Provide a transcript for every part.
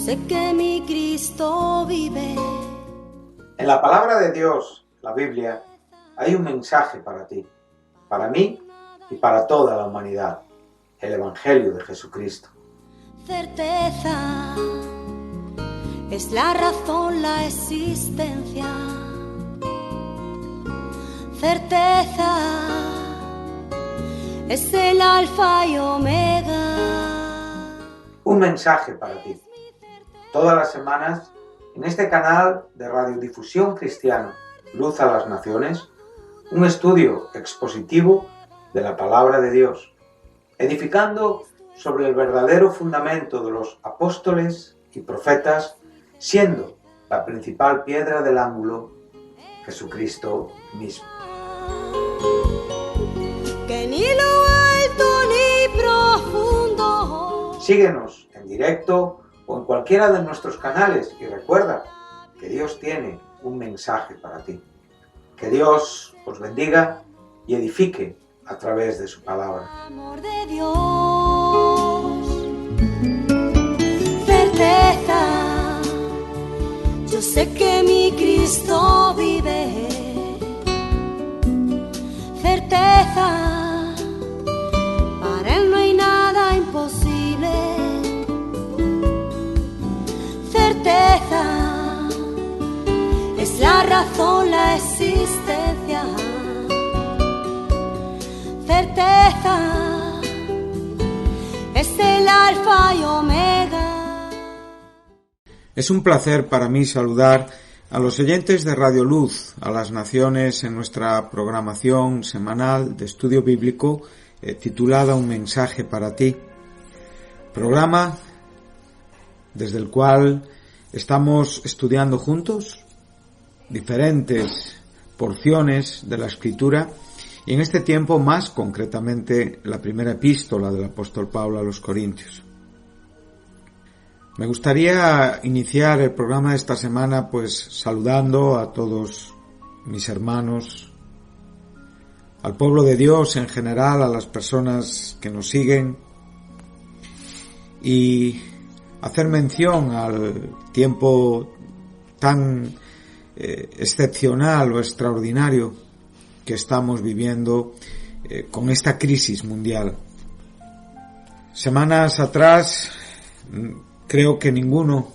sé que mi Cristo vive. En la palabra de Dios, la Biblia, hay un mensaje para ti, para mí y para toda la humanidad, el Evangelio de Jesucristo. Certeza es la razón, la existencia. Certeza es el alfa y omega. Un mensaje para ti. Todas las semanas, en este canal de radiodifusión cristiana, Luz a las Naciones, un estudio expositivo de la palabra de Dios, edificando sobre el verdadero fundamento de los apóstoles y profetas, siendo la principal piedra del ángulo Jesucristo mismo. Que ni lo alto ni profundo. Síguenos en directo o en cualquiera de nuestros canales y recuerda que Dios tiene un mensaje para ti. Que Dios os bendiga y edifique a través de su palabra. Amor de Dios, certeza, yo sé que mi Cristo vive. Certeza, para Él no hay nada imposible. Certeza, es la razón, la existencia. Certeza, es el alfa y omega. Es un placer para mí saludar a los oyentes de Radio Luz a las Naciones en nuestra programación semanal de estudio bíblico titulada Un mensaje para ti. Programa desde el cual estamos estudiando juntos diferentes porciones de la Escritura y en este tiempo más concretamente la primera epístola del apóstol Pablo a los Corintios. Me gustaría iniciar el programa de esta semana pues saludando a todos mis hermanos, al pueblo de Dios en general, a las personas que nos siguen y hacer mención al tiempo tan excepcional o extraordinario que estamos viviendo con esta crisis mundial. Semanas atrás creo que ninguno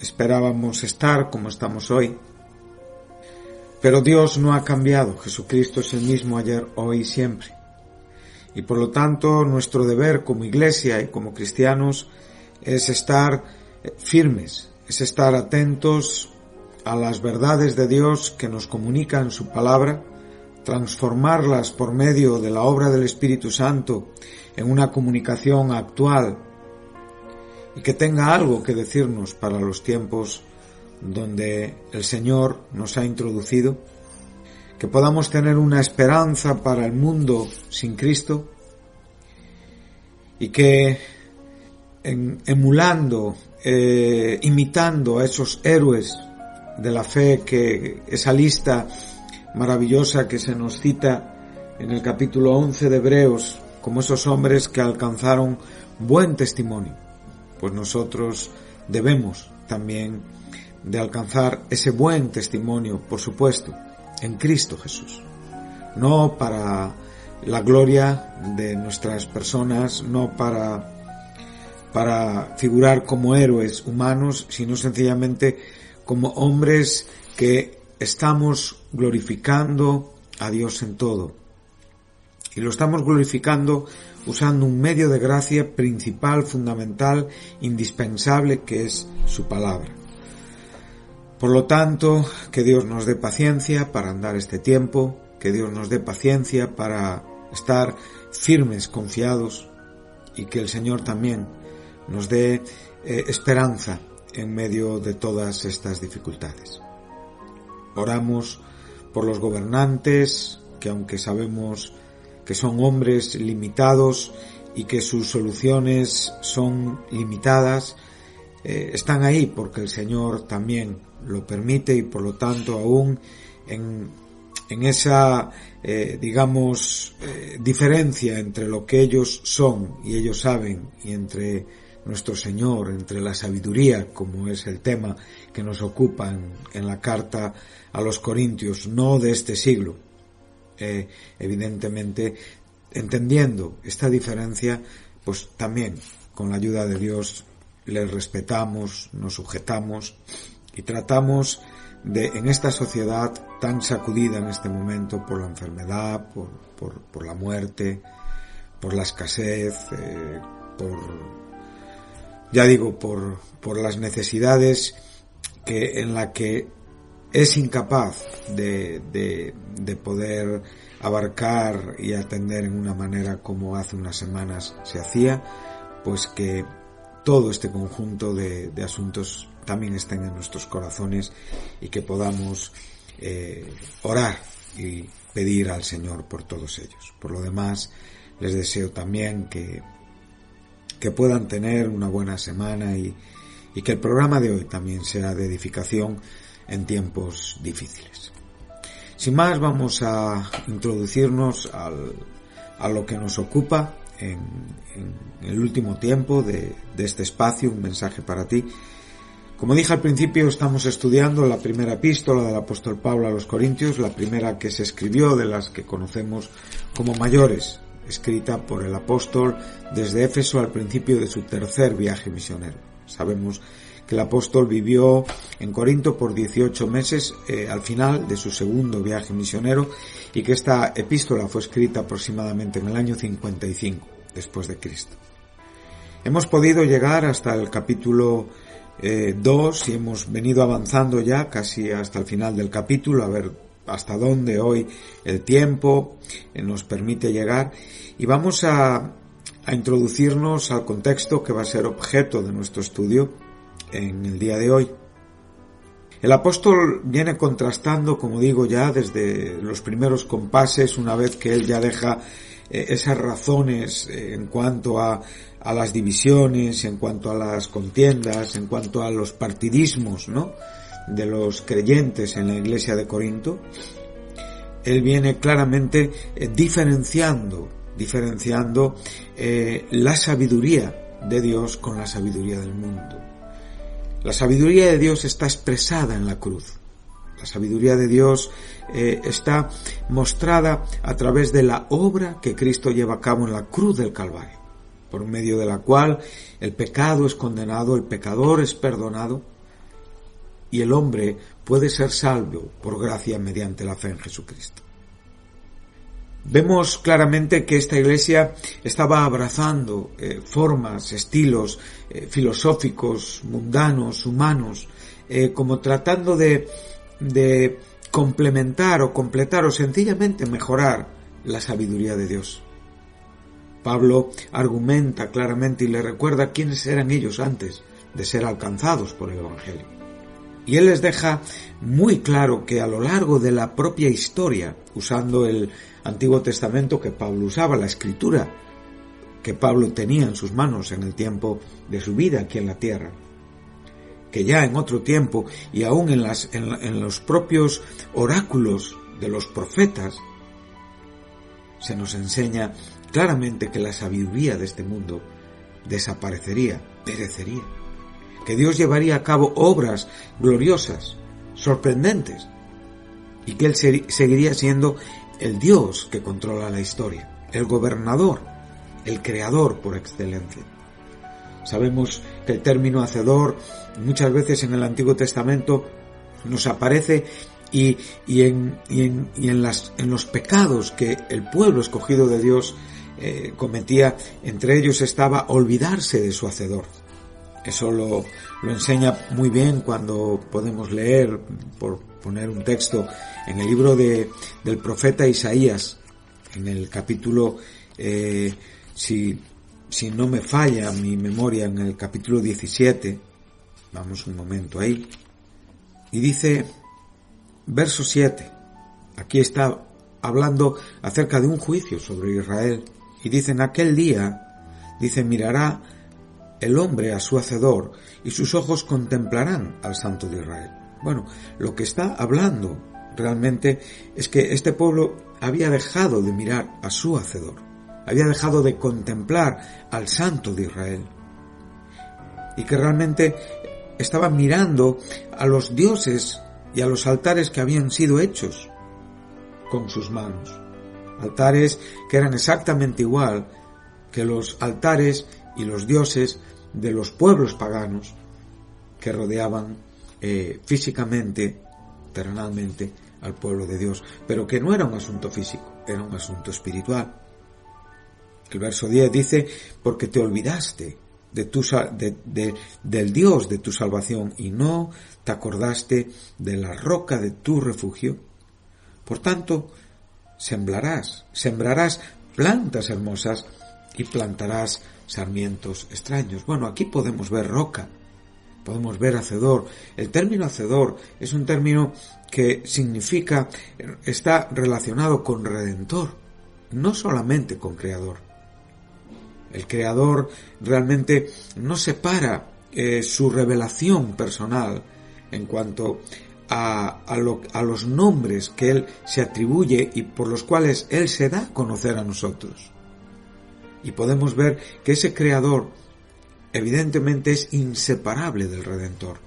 esperábamos estar como estamos hoy, pero Dios no ha cambiado. Jesucristo es el mismo ayer, hoy y siempre. Y por lo tanto nuestro deber como iglesia y como cristianos es estar firmes, es estar atentos a las verdades de Dios que nos comunican su palabra, transformarlas por medio de la obra del Espíritu Santo en una comunicación actual y que tenga algo que decirnos para los tiempos donde el Señor nos ha introducido, que podamos tener una esperanza para el mundo sin Cristo y que emulando, imitando a esos héroes de la fe, que esa lista maravillosa que se nos cita en el capítulo 11 de Hebreos, como esos hombres que alcanzaron buen testimonio, pues nosotros debemos también de alcanzar ese buen testimonio, por supuesto, en Cristo Jesús. No para la gloria de nuestras personas, no para figurar como héroes humanos, sino sencillamente como hombres que estamos glorificando a Dios en todo. Y lo estamos glorificando usando un medio de gracia principal, fundamental, indispensable, que es su palabra. Por lo tanto, que Dios nos dé paciencia para andar este tiempo, que Dios nos dé paciencia para estar firmes, confiados, y que el Señor también nos dé esperanza en medio de todas estas dificultades. Oramos por los gobernantes, que aunque sabemos que son hombres limitados y que sus soluciones son limitadas, están ahí porque el Señor también lo permite y por lo tanto aún en esa diferencia entre lo que ellos son y ellos saben y entre nuestro Señor, entre la sabiduría, como es el tema que nos ocupa en la carta a los Corintios, no de este siglo. Evidentemente, entendiendo esta diferencia, pues también con la ayuda de Dios le respetamos, nos sujetamos y tratamos de, en esta sociedad tan sacudida en este momento por la enfermedad, por la muerte, por la escasez, por las necesidades en la que es incapaz de poder abarcar y atender en una manera como hace unas semanas se hacía, pues que todo este conjunto de asuntos también estén en nuestros corazones y que podamos orar y pedir al Señor por todos ellos. Por lo demás, les deseo también que puedan tener una buena semana y que el programa de hoy también sea de edificación en tiempos difíciles. Sin más, vamos a introducirnos a lo que nos ocupa en el último tiempo de este espacio, un mensaje para ti. Como dije al principio, estamos estudiando la primera epístola del apóstol Pablo a los Corintios, la primera que se escribió de las que conocemos como mayores, escrita por el apóstol desde Éfeso al principio de su tercer viaje misionero. Sabemos que el apóstol vivió en Corinto por 18 meses al final de su segundo viaje misionero y que esta epístola fue escrita aproximadamente en el año 55 después de Cristo. Hemos podido llegar hasta el capítulo 2 y hemos venido avanzando ya casi hasta el final del capítulo, a ver hasta dónde hoy el tiempo nos permite llegar, y vamos a introducirnos al contexto que va a ser objeto de nuestro estudio en el día de hoy. El apóstol viene contrastando, como digo ya, desde los primeros compases, una vez que él ya deja esas razones en cuanto a las divisiones, en cuanto a las contiendas, en cuanto a los partidismos, ¿no?, de los creyentes en la iglesia de Corinto. Él viene claramente diferenciando la sabiduría de Dios con la sabiduría del mundo. La sabiduría de Dios está expresada en la cruz. La sabiduría de Dios está mostrada a través de la obra que Cristo lleva a cabo en la cruz del Calvario, por medio de la cual el pecado es condenado, el pecador es perdonado y el hombre puede ser salvo por gracia mediante la fe en Jesucristo. Vemos claramente que esta iglesia estaba abrazando formas, estilos filosóficos, mundanos, humanos, como tratando de complementar o completar o sencillamente mejorar la sabiduría de Dios. Pablo argumenta claramente y le recuerda quiénes eran ellos antes de ser alcanzados por el Evangelio. Y él les deja muy claro que a lo largo de la propia historia, usando el Antiguo Testamento que Pablo usaba, la escritura que Pablo tenía en sus manos en el tiempo de su vida aquí en la tierra, que ya en otro tiempo y aún en los propios oráculos de los profetas se nos enseña claramente que la sabiduría de este mundo desaparecería, perecería, que Dios llevaría a cabo obras gloriosas, sorprendentes, y que Él seguiría siendo el Dios que controla la historia, el gobernador, el creador por excelencia. Sabemos que el término hacedor muchas veces en el Antiguo Testamento nos aparece y en los pecados que el pueblo escogido de Dios cometía, entre ellos estaba olvidarse de su hacedor. Eso lo enseña muy bien cuando podemos leer, por poner un texto, en el libro del profeta Isaías, en el capítulo, si no me falla mi memoria, en el capítulo 17, vamos un momento ahí, y dice, verso 7, aquí está hablando acerca de un juicio sobre Israel, y dice, en aquel día, dice, mirará el hombre a su hacedor y sus ojos contemplarán al Santo de Israel. Bueno, lo que está hablando realmente es que este pueblo había dejado de mirar a su hacedor, había dejado de contemplar al Santo de Israel. y que realmente estaban mirando a los dioses y a los altares que habían sido hechos con sus manos. Altares que eran exactamente igual que los altares y los dioses de los pueblos paganos que rodeaban físicamente, terrenalmente, al pueblo de Dios, pero que no era un asunto físico, era un asunto espiritual. El verso 10 dice, porque te olvidaste del Dios de tu salvación y no te acordaste de la roca de tu refugio. Por tanto, sembrarás plantas hermosas y plantarás sarmientos extraños. Bueno, aquí podemos ver roca, podemos ver hacedor. El término hacedor es un término que significa, está relacionado con redentor, no solamente con creador. El creador realmente no separa su revelación personal en cuanto a los nombres que él se atribuye y por los cuales él se da a conocer a nosotros. Y podemos ver que ese creador evidentemente es inseparable del redentor.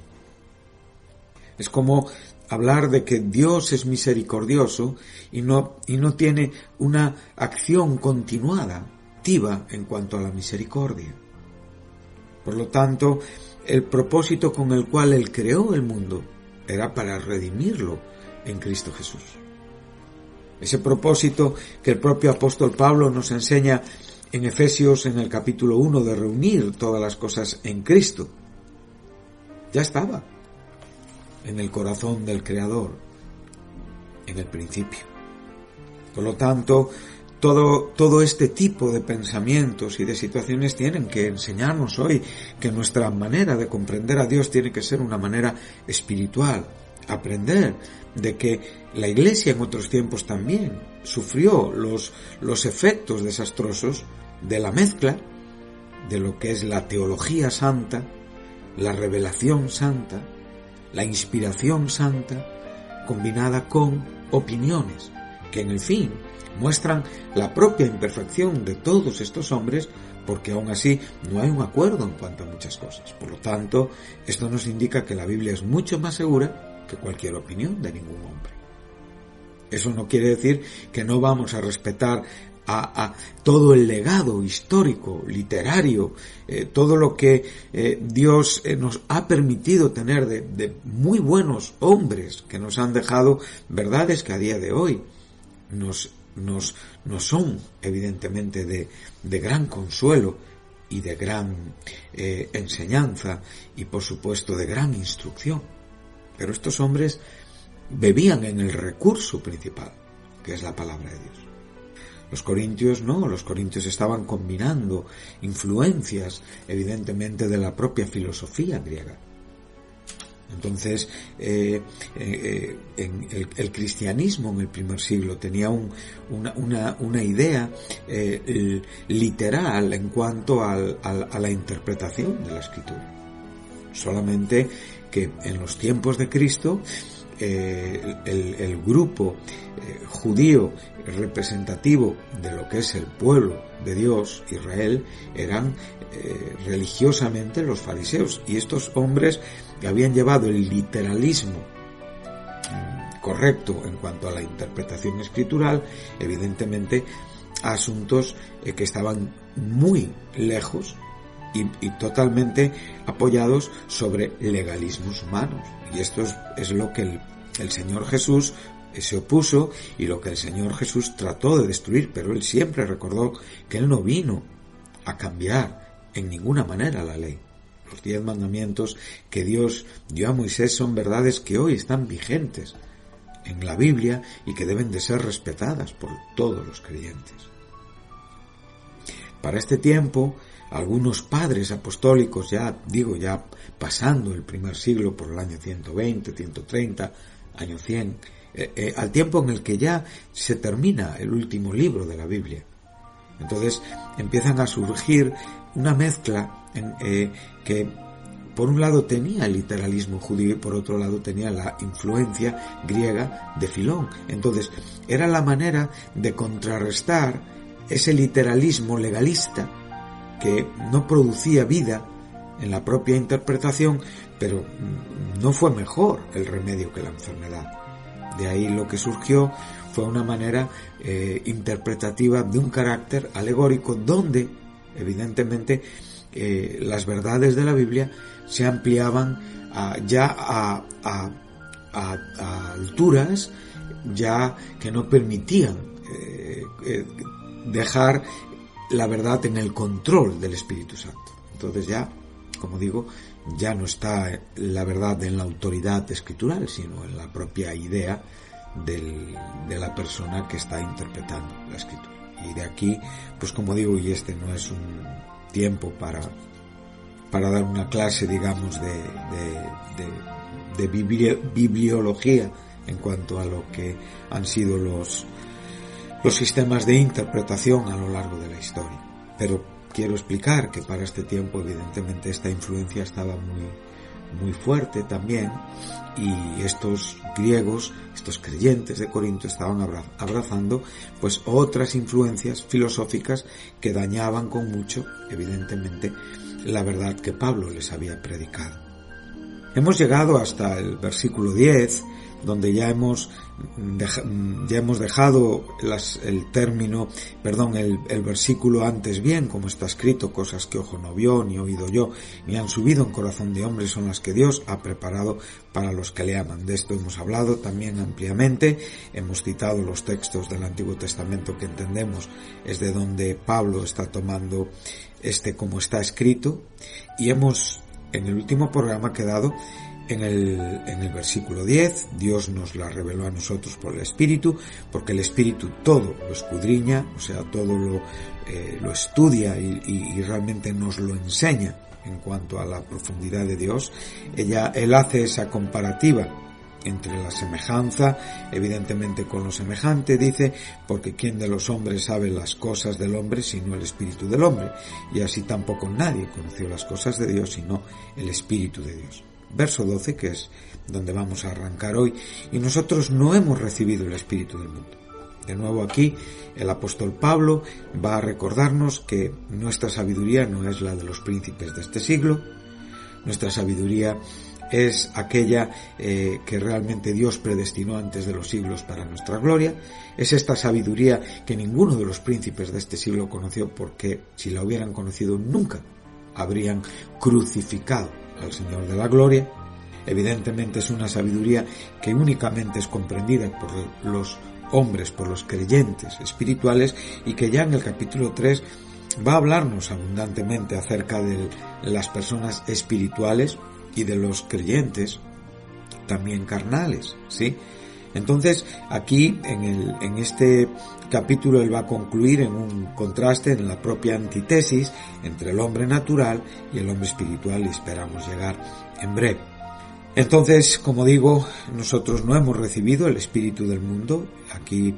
Es como hablar de que Dios es misericordioso y no tiene una acción continuada, activa en cuanto a la misericordia. Por lo tanto, el propósito con el cual él creó el mundo era para redimirlo en Cristo Jesús. Ese propósito que el propio apóstol Pablo nos enseña en Efesios, en el capítulo 1, de reunir todas las cosas en Cristo, ya estaba en el corazón del Creador, en el principio. Por lo tanto, todo este tipo de pensamientos y de situaciones tienen que enseñarnos hoy que nuestra manera de comprender a Dios tiene que ser una manera espiritual. Aprender de que la Iglesia en otros tiempos también sufrió los efectos desastrosos de la mezcla de lo que es la teología santa, la revelación santa, la inspiración santa, combinada con opiniones que en el fin muestran la propia imperfección de todos estos hombres, porque aún así no hay un acuerdo en cuanto a muchas cosas. Por lo tanto, esto nos indica que la Biblia es mucho más segura que cualquier opinión de ningún hombre. Eso no quiere decir que no vamos a respetar a todo el legado histórico, literario, todo lo que Dios nos ha permitido tener de muy buenos hombres que nos han dejado verdades que a día de hoy nos son evidentemente de gran consuelo y de gran enseñanza y por supuesto de gran instrucción. Pero estos hombres bebían en el recurso principal, que es la palabra de Dios. Los corintios no, los corintios estaban combinando influencias evidentemente de la propia filosofía griega. Entonces, el cristianismo en el primer siglo tenía una idea literal en cuanto a la interpretación de la Escritura. Solamente que en los tiempos de Cristo, el grupo judío representativo de lo que es el pueblo de Dios, Israel, eran religiosamente los fariseos, y estos hombres habían llevado el literalismo correcto en cuanto a la interpretación escritural, evidentemente, a asuntos que estaban muy lejos y totalmente apoyados sobre legalismos humanos. Y esto es lo que el Señor Jesús se opuso y lo que el Señor Jesús trató de destruir, pero Él siempre recordó que Él no vino a cambiar en ninguna manera la ley. Los 10 mandamientos que Dios dio a Moisés son verdades que hoy están vigentes en la Biblia y que deben de ser respetadas por todos los creyentes. Para este tiempo, algunos padres apostólicos, ya pasando el primer siglo por el año 120, 130, año 100, al tiempo en el que ya se termina el último libro de la Biblia. Entonces empiezan a surgir una mezcla que por un lado tenía el literalismo judío y por otro lado tenía la influencia griega de Filón. Entonces era la manera de contrarrestar ese literalismo legalista que no producía vida en la propia interpretación, pero no fue mejor el remedio que la enfermedad. De ahí lo que surgió fue una manera interpretativa de un carácter alegórico donde, evidentemente, las verdades de la Biblia se ampliaban a alturas ya que no permitían dejar la verdad en el control del Espíritu Santo. Entonces ya, como digo, ya no está la verdad en la autoridad escritural, sino en la propia idea de la persona que está interpretando la escritura. Y de aquí, pues como digo, y este no es un tiempo para dar una clase, digamos, de bibliología en cuanto a lo que han sido los sistemas de interpretación a lo largo de la historia. Pero quiero explicar que para este tiempo, evidentemente, esta influencia estaba muy fuerte también, y estos griegos, estos creyentes de Corinto, estaban abrazando pues otras influencias filosóficas que dañaban con mucho, evidentemente, la verdad que Pablo les había predicado. Hemos llegado hasta el versículo 10, donde ya hemos dejado el versículo antes bien, como está escrito: cosas que ojo no vio, ni oído yo, ni han subido en corazón de hombre, son las que Dios ha preparado para los que le aman. De esto hemos hablado también ampliamente, hemos citado los textos del Antiguo Testamento que entendemos es de donde Pablo está tomando como está escrito, y hemos en el último programa quedado en el versículo 10. Dios nos la reveló a nosotros por el Espíritu, porque el Espíritu todo lo escudriña, o sea, todo lo estudia y realmente nos lo enseña en cuanto a la profundidad de Dios. Él hace esa comparativa entre la semejanza, evidentemente, con lo semejante. Dice: porque ¿quién de los hombres sabe las cosas del hombre sino el Espíritu del hombre? Y así tampoco nadie conoció las cosas de Dios sino el Espíritu de Dios. Verso 12, que es donde vamos a arrancar hoy. Y nosotros no hemos recibido el espíritu del mundo. De nuevo aquí el apóstol Pablo va a recordarnos que nuestra sabiduría no es la de los príncipes de este siglo. Nuestra sabiduría es aquella que realmente Dios predestinó antes de los siglos para nuestra gloria. Es esta sabiduría que ninguno de los príncipes de este siglo conoció, porque si la hubieran conocido nunca habrían crucificado al Señor de la gloria. Evidentemente es una sabiduría que únicamente es comprendida por los hombres, por los creyentes espirituales, y que ya en el capítulo 3 va a hablarnos abundantemente acerca de las personas espirituales y de los creyentes también carnales, ¿sí? Entonces aquí en este capítulo él va a concluir en un contraste, en la propia antítesis entre el hombre natural y el hombre espiritual, y esperamos llegar en breve. Entonces, como digo, nosotros no hemos recibido el espíritu del mundo. Aquí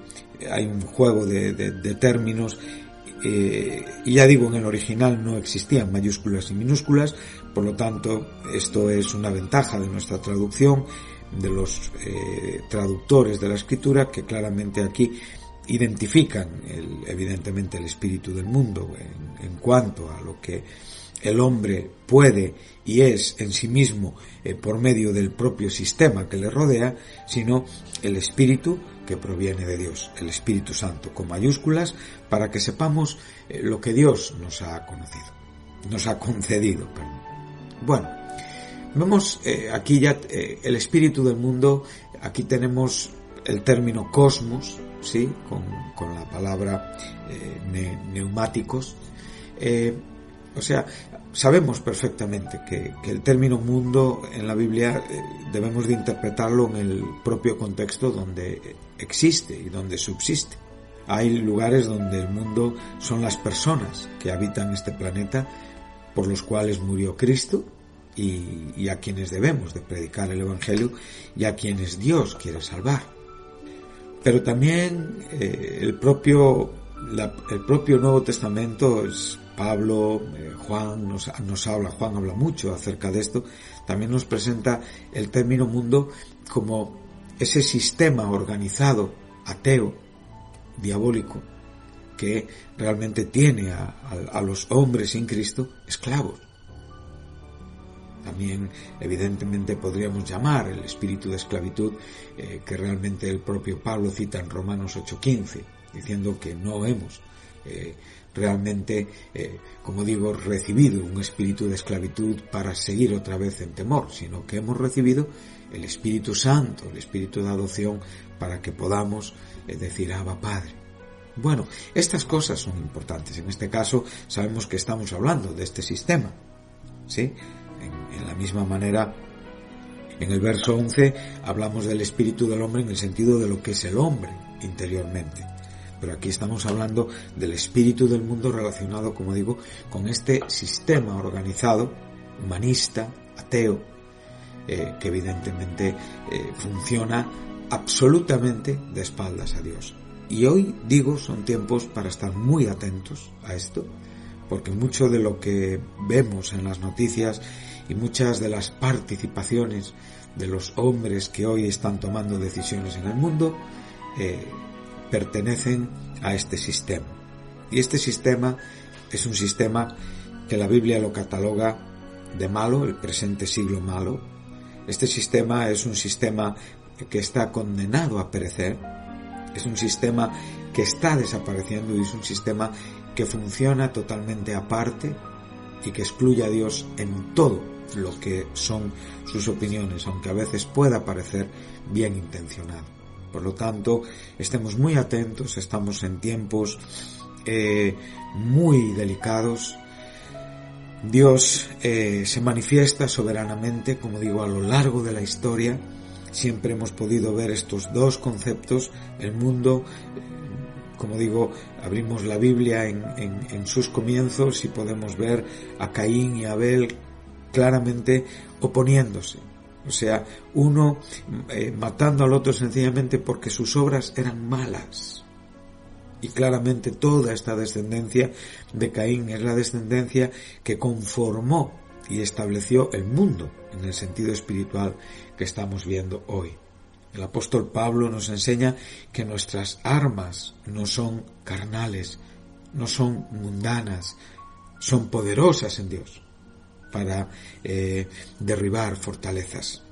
hay un juego de términos, y ya digo, en el original no existían mayúsculas y minúsculas, por lo tanto esto es una ventaja de nuestra traducción, de los traductores de la Escritura, que claramente aquí identifican evidentemente el espíritu del mundo en cuanto a lo que el hombre puede y es en sí mismo por medio del propio sistema que le rodea, sino el espíritu que proviene de Dios, el Espíritu Santo con mayúsculas, para que sepamos lo que Dios nos ha concedido. Bueno, vemos aquí ya el espíritu del mundo. Aquí tenemos el término cosmos, ¿sí? Con la palabra neumáticos. O sea, sabemos perfectamente que el término mundo en la Biblia debemos de interpretarlo en el propio contexto donde existe y donde subsiste. Hay lugares donde el mundo son las personas que habitan este planeta, por los cuales murió Cristo, y a quienes debemos de predicar el Evangelio, y a quienes Dios quiere salvar. Pero también el propio Nuevo Testamento, Pablo, Juan Juan habla mucho acerca de esto. También nos presenta el término mundo como ese sistema organizado, ateo, diabólico, que realmente tiene a los hombres sin Cristo esclavos. también evidentemente podríamos llamar el espíritu de esclavitud, que realmente el propio Pablo cita en Romanos 8:15, diciendo que no hemos realmente, como digo, recibido un espíritu de esclavitud para seguir otra vez en temor, sino que hemos recibido el Espíritu Santo, el espíritu de adopción, para que podamos decir Abba Padre. Bueno, estas cosas son importantes. En este caso sabemos que estamos hablando de este sistema, ¿sí? En la misma manera, en el verso 11 hablamos del espíritu del hombre en el sentido de lo que es el hombre interiormente. Pero aquí estamos hablando del espíritu del mundo relacionado, como digo, con este sistema organizado, humanista, ateo, que evidentemente funciona absolutamente de espaldas a Dios. Y hoy, digo, son tiempos para estar muy atentos a esto, porque mucho de lo que vemos en las noticias y muchas de las participaciones de los hombres que hoy están tomando decisiones en el mundo pertenecen a este sistema. Y este sistema es un sistema que la Biblia lo cataloga de malo, el presente siglo malo. Este sistema es un sistema que está condenado a perecer, es un sistema que está desapareciendo y es un sistema que funciona totalmente aparte y que excluye a Dios en todo lo que son sus opiniones, aunque a veces pueda parecer bien intencionado. Por lo tanto, estemos muy atentos, estamos en tiempos muy delicados. Dios se manifiesta soberanamente, como digo, a lo largo de la historia. Siempre hemos podido ver estos dos conceptos. El mundo, como digo, abrimos la Biblia en sus comienzos y podemos ver a Caín y Abel claramente oponiéndose. O sea, uno matando al otro sencillamente porque sus obras eran malas. Y claramente toda esta descendencia de Caín es la descendencia que conformó y estableció el mundo en el sentido espiritual que estamos viendo hoy. El apóstol Pablo nos enseña que nuestras armas no son carnales, no son mundanas, son poderosas en Dios para derribar fortalezas.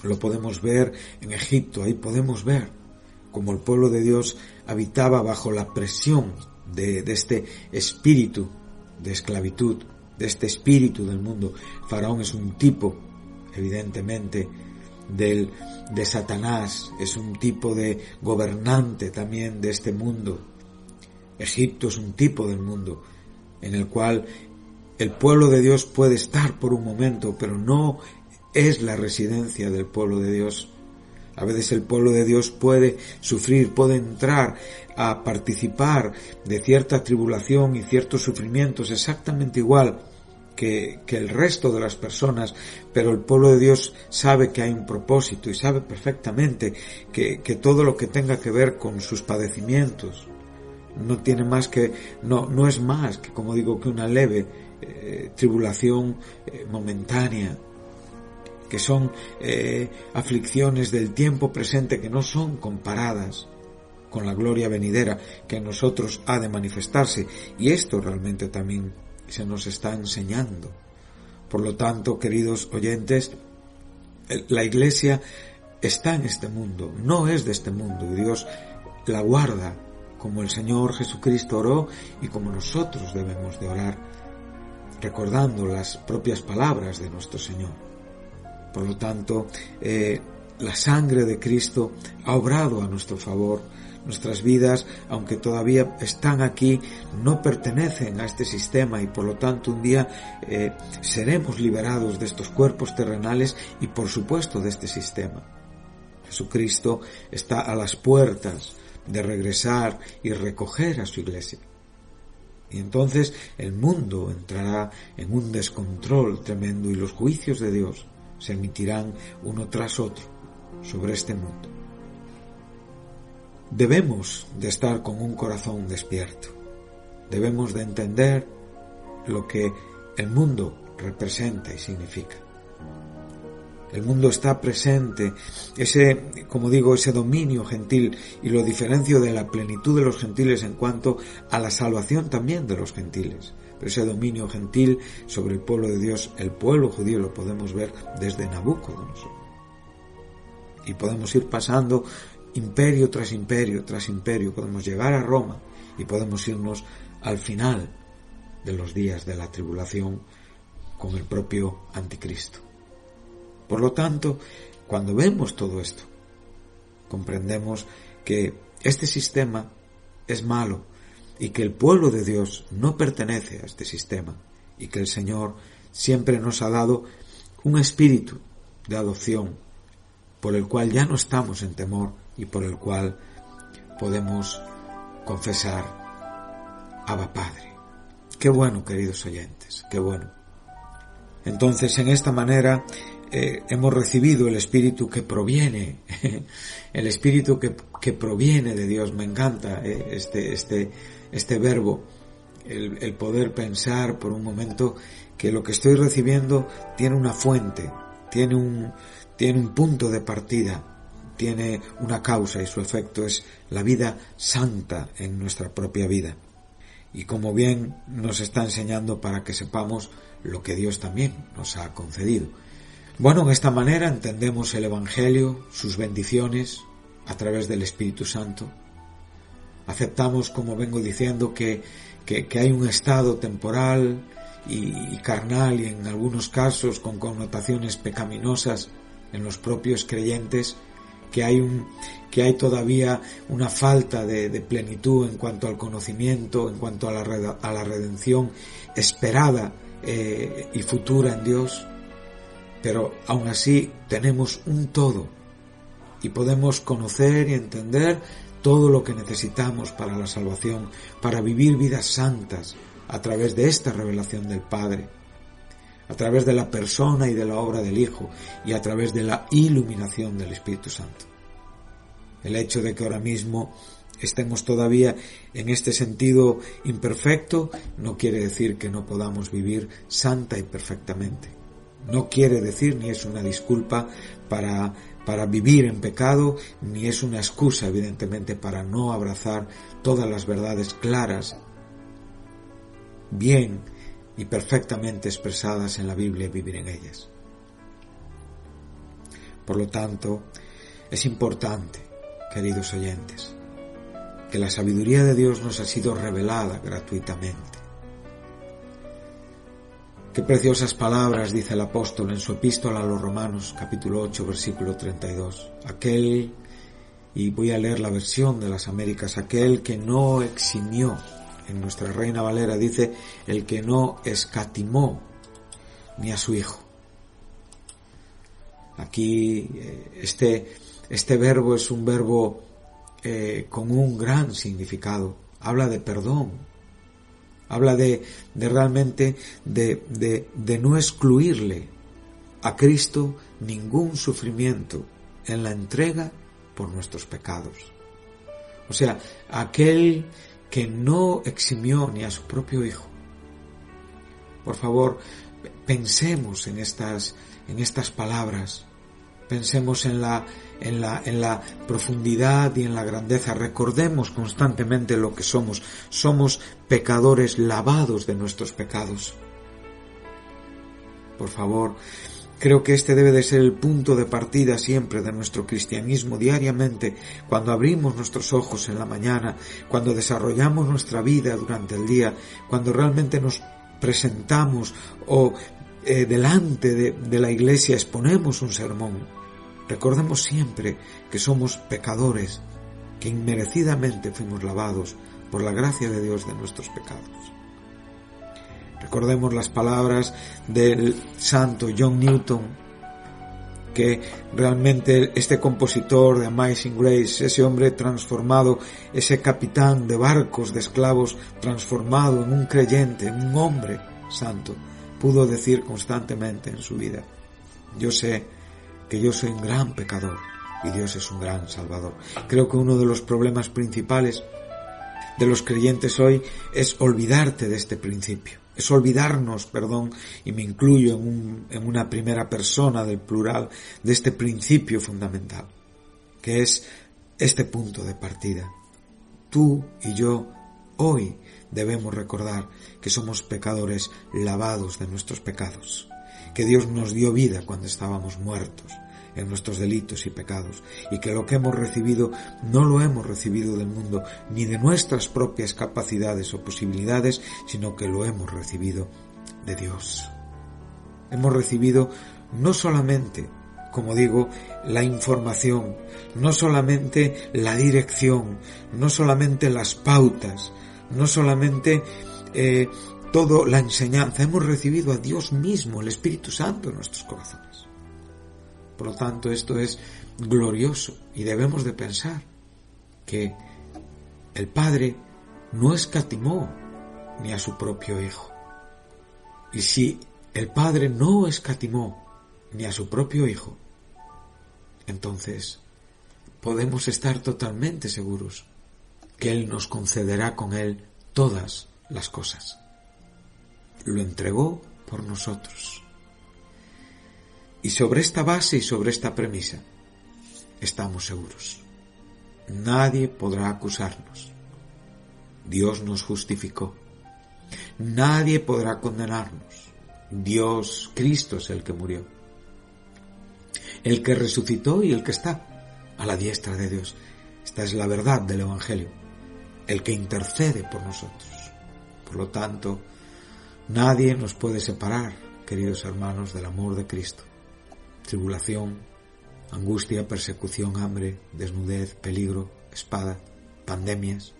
Lo podemos ver en Egipto, ahí podemos ver cómo el pueblo de Dios habitaba bajo la presión de este espíritu de esclavitud, de este espíritu del mundo. Faraón es un tipo, evidentemente, de Satanás, es un tipo de gobernante también de este mundo. Egipto es un tipo del mundo en el cual el pueblo de Dios puede estar por un momento, pero no es la residencia del pueblo de Dios. A veces el pueblo de Dios puede sufrir, puede entrar a participar de cierta tribulación y ciertos sufrimientos exactamente igual que el resto de las personas, pero el pueblo de Dios sabe que hay un propósito y sabe perfectamente que todo lo que tenga que ver con sus padecimientos no tiene más que, no es más que, como digo, que una leve tribulación momentánea, que son aflicciones del tiempo presente que no son comparadas con la gloria venidera que en nosotros ha de manifestarse. Y esto realmente también se nos está enseñando. Por lo tanto, queridos oyentes, la Iglesia está en este mundo, no es de este mundo, y Dios la guarda como el Señor Jesucristo oró y como nosotros debemos de orar, recordando las propias palabras de nuestro Señor. Por lo tanto, la sangre de Cristo ha obrado a nuestro favor. Nuestras vidas, aunque todavía están aquí, no pertenecen a este sistema y por lo tanto un día seremos liberados de estos cuerpos terrenales y por supuesto de este sistema. Jesucristo está a las puertas de regresar y recoger a su iglesia. Y entonces el mundo entrará en un descontrol tremendo y los juicios de Dios se emitirán uno tras otro sobre este mundo. Debemos de estar con un corazón despierto. Debemos de entender lo que el mundo representa y significa. El mundo está presente, como digo, ese dominio gentil, y lo diferencio de la plenitud de los gentiles en cuanto a la salvación también de los gentiles. Pero ese dominio gentil sobre el pueblo de Dios, el pueblo judío, lo podemos ver desde Nabucodonosor. Y podemos ir pasando imperio tras imperio tras imperio, podemos llegar a Roma y podemos irnos al final de los días de la tribulación con el propio anticristo. Por lo tanto, cuando vemos todo esto, comprendemos que este sistema es malo y que el pueblo de Dios no pertenece a este sistema y que el Señor siempre nos ha dado un espíritu de adopción por el cual ya no estamos en temor y por el cual podemos confesar: Abba Padre. Qué bueno, queridos oyentes, qué bueno. Entonces, en esta manera hemos recibido el espíritu que proviene, el espíritu que proviene de Dios. Me encanta este verbo, el poder pensar por un momento que lo que estoy recibiendo tiene una fuente, tiene un punto de partida, tiene una causa, y su efecto es la vida santa en nuestra propia vida. Y como bien nos está enseñando para que sepamos lo que Dios también nos ha concedido. Bueno, en esta manera entendemos el Evangelio, sus bendiciones a través del Espíritu Santo. Aceptamos, como vengo diciendo, que hay un estado temporal y carnal, y en algunos casos con connotaciones pecaminosas en los propios creyentes, que hay todavía una falta de plenitud en cuanto al conocimiento, en cuanto a la redención esperada y futura en Dios. Pero aún así tenemos un todo y podemos conocer y entender todo lo que necesitamos para la salvación, para vivir vidas santas a través de esta revelación del Padre, a través de la persona y de la obra del Hijo y a través de la iluminación del Espíritu Santo. El hecho de que ahora mismo estemos todavía en este sentido imperfecto no quiere decir que no podamos vivir santa y perfectamente. No quiere decir, ni es una disculpa para vivir en pecado, ni es una excusa, evidentemente, para no abrazar todas las verdades claras, bien y perfectamente expresadas en la Biblia, y vivir en ellas. Por lo tanto, es importante, queridos oyentes, que la sabiduría de Dios nos ha sido revelada gratuitamente. Qué preciosas palabras dice el apóstol en su epístola a los Romanos, capítulo 8, versículo 32. Aquel, y voy a leer la versión de las Américas, aquel que no eximió, en nuestra Reina Valera dice, el que no escatimó ni a su Hijo. Aquí este verbo es un verbo con un gran significado. Habla de perdón. Habla de realmente de no excluirle a Cristo ningún sufrimiento en la entrega por nuestros pecados. O sea, aquel que no eximió ni a su propio Hijo. Por favor, pensemos en estas palabras. Pensemos en la profundidad y en la grandeza. Recordemos constantemente lo que somos. Somos pecadores lavados de nuestros pecados. Por favor, creo que este debe de ser el punto de partida siempre de nuestro cristianismo diariamente, cuando abrimos nuestros ojos en la mañana, cuando desarrollamos nuestra vida durante el día, cuando realmente nos presentamos o delante de la iglesia exponemos un sermón. Recordemos siempre que somos pecadores, que inmerecidamente fuimos lavados por la gracia de Dios de nuestros pecados. Recordemos las palabras del santo John Newton, que realmente este compositor de Amazing Grace, ese hombre transformado, ese capitán de barcos de esclavos transformado en un creyente, en un hombre santo, pudo decir constantemente en su vida: yo sé que yo soy un gran pecador y Dios es un gran salvador. Creo que uno de los problemas principales de los creyentes hoy es olvidarte de este principio. Es olvidarnos, y me incluyo en una primera persona del plural, de este principio fundamental, que es este punto de partida. Tú y yo Hoy debemos recordar que somos pecadores lavados de nuestros pecados, que Dios nos dio vida cuando estábamos muertos en nuestros delitos y pecados, y que lo que hemos recibido no lo hemos recibido del mundo ni de nuestras propias capacidades o posibilidades, sino que lo hemos recibido de Dios. Hemos recibido no solamente, como digo, la información, no solamente la dirección, no solamente las pautas, no solamente toda la enseñanza, hemos recibido a Dios mismo, el Espíritu Santo en nuestros corazones. Por lo tanto, esto es glorioso y debemos de pensar que el Padre no escatimó ni a su propio Hijo. Y si el Padre no escatimó ni a su propio Hijo, entonces podemos estar totalmente seguros que Él nos concederá con Él todas las cosas. Lo entregó por nosotros. Y sobre esta base y sobre esta premisa estamos seguros. Nadie podrá acusarnos. Dios nos justificó. Nadie podrá condenarnos. Dios, Cristo es el que murió, el que resucitó y el que está a la diestra de Dios. Esta es la verdad del Evangelio, el que intercede por nosotros. Por lo tanto, nadie nos puede separar, queridos hermanos, del amor de Cristo. Tribulación, angustia, persecución, hambre, desnudez, peligro, espada, pandemias,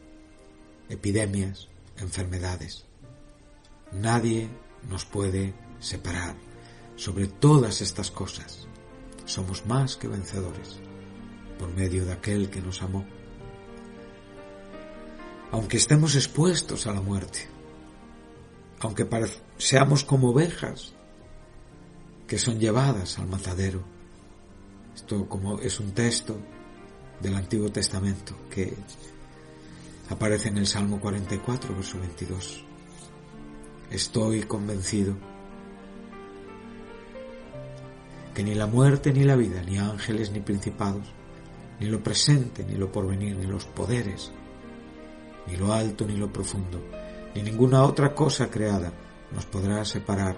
epidemias, enfermedades. Nadie nos puede separar. Sobre todas estas cosas somos más que vencedores por medio de aquel que nos amó. Aunque estemos expuestos a la muerte, aunque seamos como ovejas que son llevadas al matadero. Esto como es un texto del Antiguo Testamento que aparece en el Salmo 44, verso 22. Estoy convencido que ni la muerte ni la vida, ni ángeles ni principados, ni lo presente ni lo porvenir, ni los poderes, ni lo alto ni lo profundo, ni ninguna otra cosa creada nos podrá separar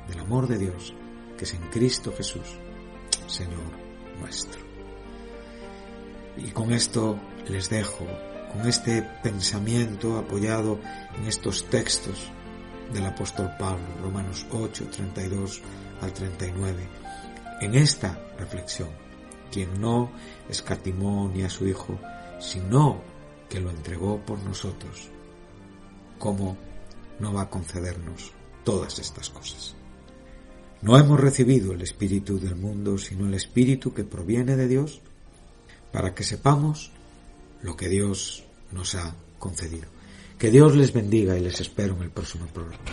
del amor de Dios, que es en Cristo Jesús, Señor nuestro. Y con esto les dejo, con este pensamiento apoyado en estos textos del apóstol Pablo, Romanos 8, 32 al 39, en esta reflexión: quien no escatimó ni a su Hijo, sino que lo entregó por nosotros, ¿cómo no va a concedernos todas estas cosas? No hemos recibido el espíritu del mundo, sino el espíritu que proviene de Dios, para que sepamos lo que Dios nos ha concedido. Que Dios les bendiga y les espero en el próximo programa.